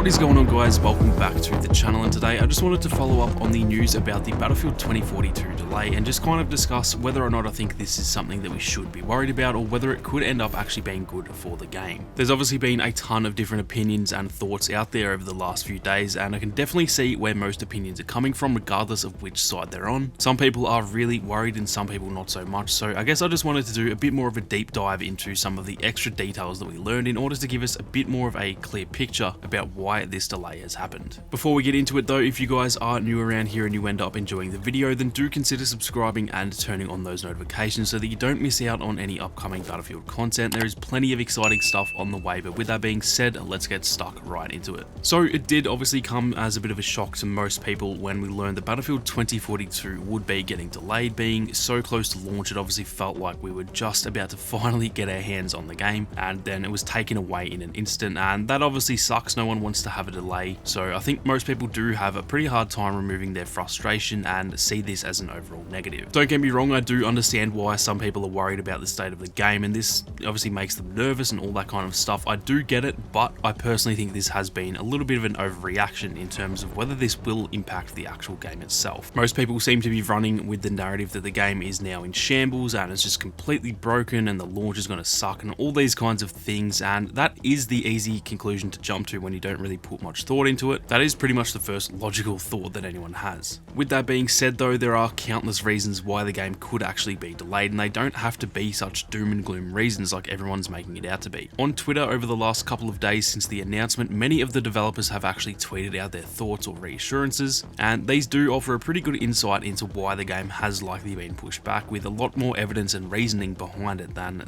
What is going on, guys? Welcome back to the channel, and today I just wanted to follow up on the news about the Battlefield 2042 delay and just kind of discuss whether or not I think this is something that we should be worried about or whether it could end up actually being good for the game. There's obviously been a ton of different opinions and thoughts out there over the last few days, and I can definitely see where most opinions are coming from regardless of which side they're on. Some people are really worried and some people not so much, so I guess I just wanted to do a bit more of a deep dive into some of the extra details that we learned in order to give us a bit more of a clear picture about why this delay has happened. Before we get into it though, if you guys are new around here and you end up enjoying the video, then do consider subscribing and turning on those notifications so that you don't miss out on any upcoming Battlefield content. There is plenty of exciting stuff on the way, but with that being said, let's get stuck right into it. So it did obviously come as a bit of a shock to most people when we learned that Battlefield 2042 would be getting delayed. Being so close to launch, it obviously felt like we were just about to finally get our hands on the game, and then it was taken away in an instant, and that obviously sucks. No one wants to have a delay, so I think most people do have a pretty hard time removing their frustration and see this as an overall negative. Don't get me wrong, I do understand why some people are worried about the state of the game, and this obviously makes them nervous and all that kind of stuff. I do get it, but I personally think this has been a little bit of an overreaction in terms of whether this will impact the actual game itself. Most people seem to be running with the narrative that the game is now in shambles and it's just completely broken and the launch is going to suck and all these kinds of things, and that is the easy conclusion to jump to when you don't really put much thought into it. That is pretty much the first logical thought that anyone has. With that being said though, there are countless reasons why the game could actually be delayed, and they don't have to be such doom and gloom reasons like everyone's making it out to be. On Twitter over the last couple of days since the announcement, many of the developers have actually tweeted out their thoughts or reassurances, and these do offer a pretty good insight into why the game has likely been pushed back, with a lot more evidence and reasoning behind it than,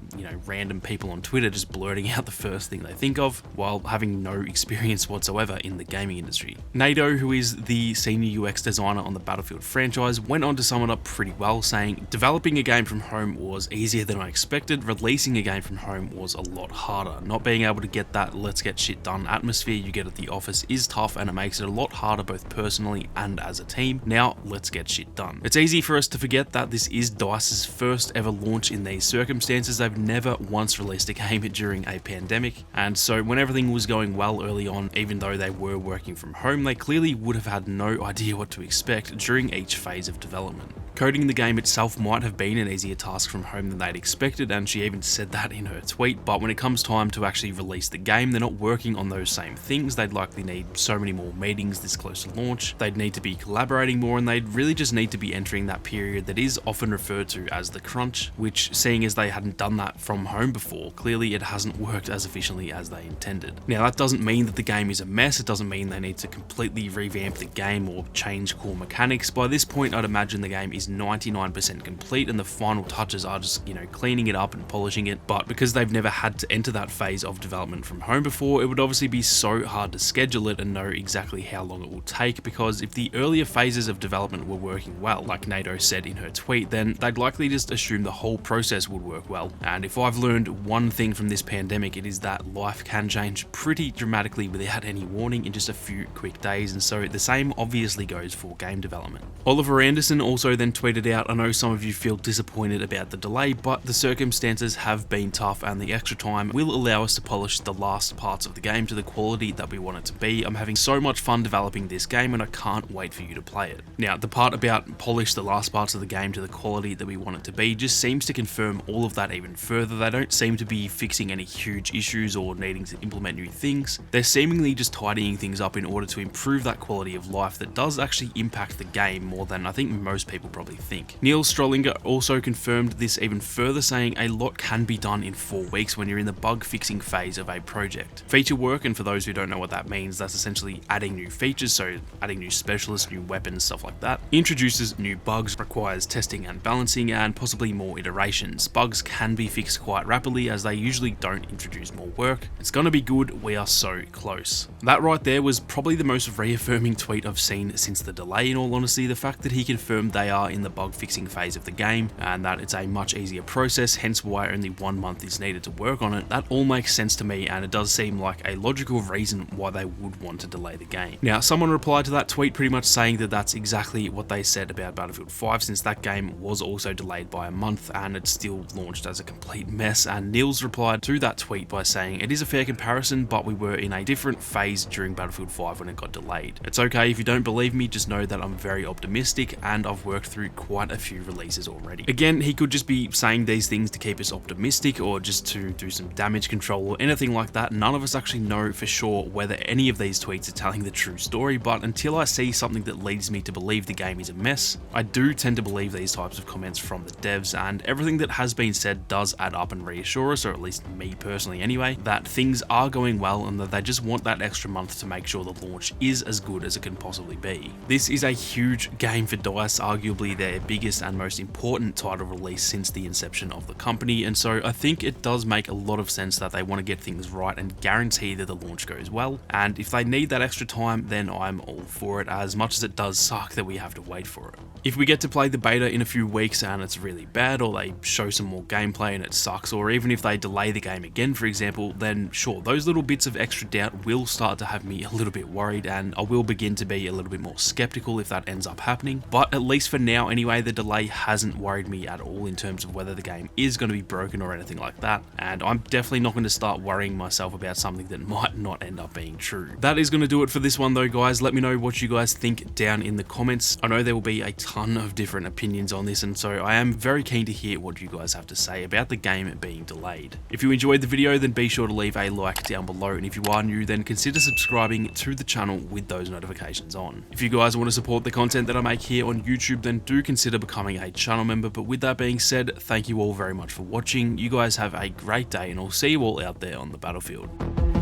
random people on Twitter just blurting out the first thing they think of while having no experience whatsoever in the gaming industry. NATO, who is the senior UX designer on the Battlefield franchise, went on to sum it up pretty well, saying, "Developing a game from home was easier than I expected. Releasing a game from home was a lot harder. Not being able to get that let's get shit done atmosphere you get at the office is tough, and it makes it a lot harder both personally and as a team. Now let's get shit done." It's easy for us to forget that this is DICE's first ever launch in these circumstances. They've never once released a game during a pandemic, and so when everything was going well early on, even though they were working from home, they clearly would have had no idea what to expect during each phase of development. Coding the game itself might have been an easier task from home than they'd expected, and she even said that in her tweet, but when it comes time to actually release the game, they're not working on those same things. They'd likely need so many more meetings this close to launch, they'd need to be collaborating more, and they'd really just need to be entering that period that is often referred to as the crunch, which, seeing as they hadn't done that from home before, clearly it hasn't worked as efficiently as they intended. Now that doesn't mean that the game is a mess, it doesn't mean they need to completely revamp the game or change core mechanics. By this point I'd imagine the game is 99% complete and the final touches are just, cleaning it up and polishing it, but because they've never had to enter that phase of development from home before, it would obviously be so hard to schedule it and know exactly how long it will take, because if the earlier phases of development were working well, like NATO said in her tweet, then they'd likely just assume the whole process would work well. And if I've learned one thing from this pandemic, it is that life can change pretty dramatically without any warning in just a few quick days, and so the same obviously goes for game development. Oliver Anderson also then tweeted out, "I know some of you feel disappointed about the delay, but the circumstances have been tough and the extra time will allow us to polish the last parts of the game to the quality that we want it to be. I'm having so much fun developing this game and I can't wait for you to play it." Now, the part about polish the last parts of the game to the quality that we want it to be just seems to confirm all of that even further. They don't seem to be fixing any huge issues or needing to implement new things. They're seemingly just tidying things up in order to improve that quality of life that does actually impact the game more than I think most people probably think. Neil Strollinger also confirmed this even further, saying, "A lot can be done in 4 weeks when you're in the bug fixing phase of a project." Feature work, and for those who don't know what that means, that's essentially adding new features, so adding new specialists, new weapons, stuff like that. Introduces new bugs, requires testing and balancing, and possibly more iterations. Bugs can be fixed quite rapidly as they usually don't introduce more work. It's gonna be good, we are so close. That right there was probably the most reaffirming tweet I've seen since the delay, in all honesty. The fact that he confirmed they are in the bug fixing phase of the game, and that it's a much easier process, hence why only 1 month is needed to work on it. That all makes sense to me, and it does seem like a logical reason why they would want to delay the game. Now, someone replied to that tweet pretty much saying that that's exactly what they said about Battlefield 5, since that game was also delayed by a month and it still launched as a complete mess. And Nils replied to that tweet by saying, "It is a fair comparison, but we were in a different phase during Battlefield 5 when it got delayed. It's okay if you don't believe me, just know that I'm very optimistic and I've worked through quite a few releases already." Again, he could just be saying these things to keep us optimistic or just to do some damage control or anything like that. None of us actually know for sure whether any of these tweets are telling the true story, but until I see something that leads me to believe the game is a mess, I do tend to believe these types of comments from the devs, and everything that has been said does add up and reassure us, or at least me personally anyway, that things are going well and that they just want that extra month to make sure the launch is as good as it can possibly be. This is a huge game for DICE, arguably their biggest and most important title release since the inception of the company, and so I think it does make a lot of sense that they want to get things right and guarantee that the launch goes well. And if they need that extra time, then I'm all for it, as much as it does suck that we have to wait for it. If we get to play the beta in a few weeks and it's really bad, or they show some more gameplay and it sucks, or even if they delay the game again, for example, then sure, those little bits of extra doubt will start to have me a little bit worried, and I will begin to be a little bit more skeptical if that ends up happening. But at least for now anyway, the delay hasn't worried me at all in terms of whether the game is going to be broken or anything like that, and I'm definitely not going to start worrying myself about something that might not end up being true. That is going to do it for this one though, guys. Let me know what you guys think down in the comments. I know there will be a ton of different opinions on this, and so I am very keen to hear what you guys have to say about the game being delayed. If you enjoyed the video, then be sure to leave a like down below, and if you are new, then consider subscribing to the channel with those notifications on. If you guys want to support the content that I make here on YouTube, then do consider becoming a channel member. But with that being said, thank you all very much for watching. You guys have a great day, and I'll see you all out there on the battlefield.